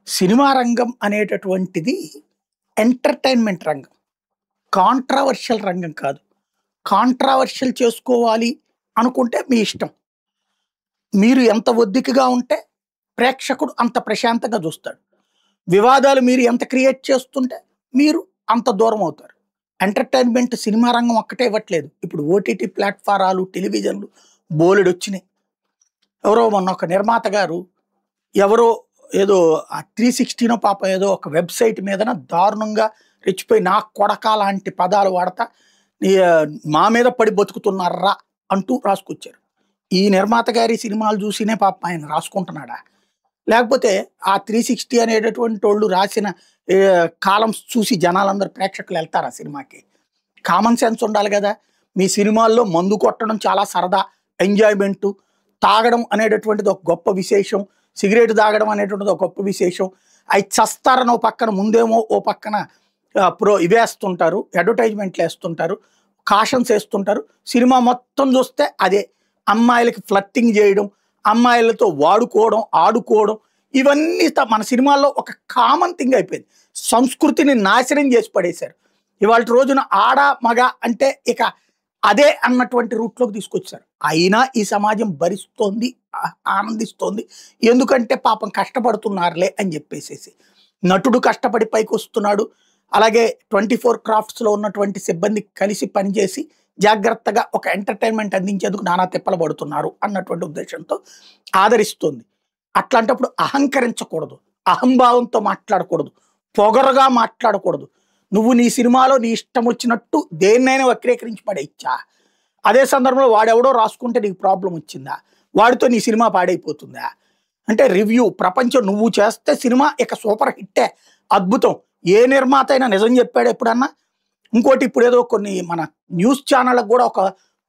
Cinema రంగం అనేటటువంటిది entertainment రంగం. కాంట్రోవర్షియల్ రంగం కాదు. కాంట్రోవర్షియల్ చేసుకోవాలి అనుకుంటే మీ ఇష్టం. మీరు ఎంత ఒద్దికగా ఉంటే ప్రేక్షకుడు అంత ప్రశాంతంగా చూస్తాడు. వివాదాలు మీరు ఎంత క్రియేట్ చేస్తుంటే మీరు అంత దూరం అవుతారు. ఎంటర్‌టైన్‌మెంట్ సినిమా రంగం ఒక్కటే ఇవ్వట్లేదు. ఇప్పుడు ఓటీటీ ప్లాట్‌ఫారాలు, టెలివిజన్‌లు బోలెడొచ్చినాయి. ఎవరో మొన్న ఒక నిర్మాత గారు ఎవరో ఏదో 360నో పాపం ఏదో ఒక వెబ్‌సైట్ మీదన దారుణంగా రెచ్చిపోయి నా కొడకా లాంటి పదాలు వాడతా మా మీద పడి బతుకుతున్నార్రా అంటూ రాసుకొచ్చారు. ఈ నిర్మాత గారి సినిమాలు చూసినే పాపం ఆయన రాసుకుంటున్నాడా? లేకపోతే ఆ 360 అనేటటువంటోళ్ళు రాసిన కాలమ్స్ చూసి జనాలందరూ ప్రేక్షకులు ఎళ్తారా సినిమాకి? కామన్ సెన్స్ ఉండాలి గదా! మీ సినిమాల్లో మందు కొట్టడం చాలా సరదా, ఎంజాయ్‌మెంటు, తాగడం అనేటటువంటిది ఒక గొప్ప విశేషం. సిగరెట్ తాగడం అనేటువంటిది ఒక గొప్ప విశేషం. అయి చస్తారని ఓ పక్కన ముందేమో ఓ పక్కన ఇవేస్తుంటారు. అడ్వర్టైజ్‌మెంట్‌లేస్తుంటారు. కాషన్స్ ఏస్తుంటారు. సినిమా మొత్తం చూస్తే అదే. అమ్మాయిలకి ఫ్లర్టింగ్ చేయడం, అమ్మాయిలతో వాడుకోవడం, ఆడుకోవడం ఇవన్నీ మన సినిమాల్లో ఒక కామన్ థింగ్ అయిపోయింది. సంస్కృతిని నాశనం చేసి పడేశారు. ఇవాల్టి రోజున ఆడ, మగ అంటే ఇక అదే అన్నటువంటి రూట్‌లోకి తీసుకొచ్చారు. అయినా ఈ సమాజం భరిస్తోంది, ఆనందిస్తోంది. ఎందుకంటే పాపం కష్టపడుతున్నారులే అని చెప్పేసేసి. నటుడు కష్టపడి పైకొస్తున్నాడు. అలాగే 24 క్రాఫ్ట్స్‌లో ఉన్నటువంటి సిబ్బంది కలిసి పనిచేసి జాగ్రత్తగా ఒక ఎంటర్‌టైన్‌మెంట్ అందించేందుకు నానా తిప్పలు పడుతున్నారు అన్నటువంటి ఉద్దేశంతో ఆదరిస్తుంది. అట్లాంటప్పుడు అహంకరించకూడదు. అహంభావంతో మాట్లాడకూడదు. పొగరుగా మాట్లాడకూడదు. నువ్వు నీ సినిమాలో నీ ఇష్టం వచ్చినట్టు దేన్నైనా వక్రీకరించి పడేయచ్చా? అదే సందర్భంలో వాడెవడో రాసుకుంటే నీకు ప్రాబ్లమ్ వచ్చిందా? వాడితో నీ సినిమా పాడైపోతుందా? అంటే రివ్యూ ప్రపంచం నువ్వు చేస్తే సినిమా ఇక సూపర్ హిట్టే, అద్భుతం. ఏ నిర్మాత అయినా నిజం చెప్పాడా ఎప్పుడన్నా? ఇంకోటి ఇప్పుడేదో కొన్ని మన న్యూస్ ఛానళ్ళకి కూడా ఒక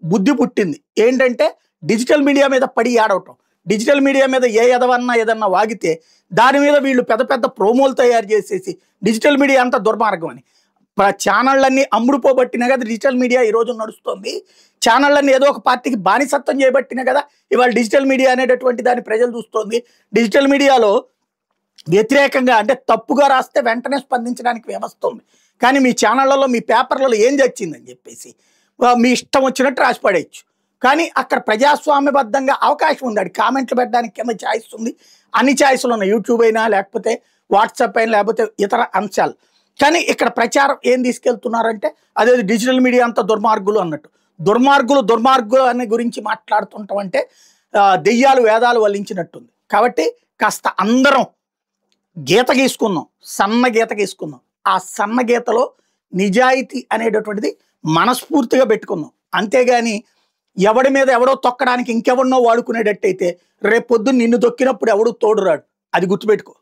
బుద్ధి పుట్టింది. ఏంటంటే డిజిటల్ మీడియా మీద పడి ఏడవటం. డిజిటల్ మీడియా మీద ఏ ఎదవన్నా ఏదన్నా వాగితే దాని మీద వీళ్ళు పెద్ద పెద్ద ప్రోమోలు తయారు చేసేసి డిజిటల్ మీడియా అంతా దుర్మార్గం అని. ఛానళ్ళన్నీ అమ్ముడుపోబట్టినా కదా డిజిటల్ మీడియా ఈరోజు నడుస్తుంది. ఛానళ్ళన్నీ ఏదో ఒక పార్టీకి బానిసత్వం చేయబట్టినా కదా ఇవాళ డిజిటల్ మీడియా అనేటటువంటి దాన్ని ప్రజలు చూస్తోంది. డిజిటల్ మీడియాలో వ్యతిరేకంగా అంటే తప్పుగా రాస్తే వెంటనే స్పందించడానికి వ్యవస్థ ఉంది. కానీ మీ ఛానళ్ళలో మీ పేపర్లలో ఏం చచ్చిందని చెప్పేసి మీ ఇష్టం వచ్చినట్టు రాసి పడేయచ్చు. కానీ అక్కడ ప్రజాస్వామ్యబద్ధంగా అవకాశం ఉంది. అది కామెంట్లు పెట్టడానికి కింద ఛాయిస్ ఉంది. అన్ని ఛాయిస్లు ఉన్నాయి. యూట్యూబ్ అయినా లేకపోతే వాట్సాప్ అయినా లేకపోతే ఇతర అంశాలు. కానీ ఇక్కడ ప్రచారం ఏం తీసుకెళ్తున్నారంటే అదే డిజిటల్ మీడియా అంతా దుర్మార్గులు అన్నట్టు. దుర్మార్గులు అనే గురించి మాట్లాడుతుంటాం అంటే దెయ్యాలు వేదాలు వల్లించినట్టుంది. కాబట్టి కాస్త అందరం గీత గీసుకుందాం, సన్న గీత గీసుకుందాం. ఆ సన్న గీతలో నిజాయితీ అనేటటువంటిది మనస్ఫూర్తిగా పెట్టుకుందాం. అంతేగాని ఎవడి మీద ఎవడో తొక్కడానికి ఇంకెవరినో వాడుకునేటట్టయితే రేపొద్దున నిన్ను తొక్కినప్పుడు ఎవడు తోడురాడు. అది గుర్తుపెట్టుకో.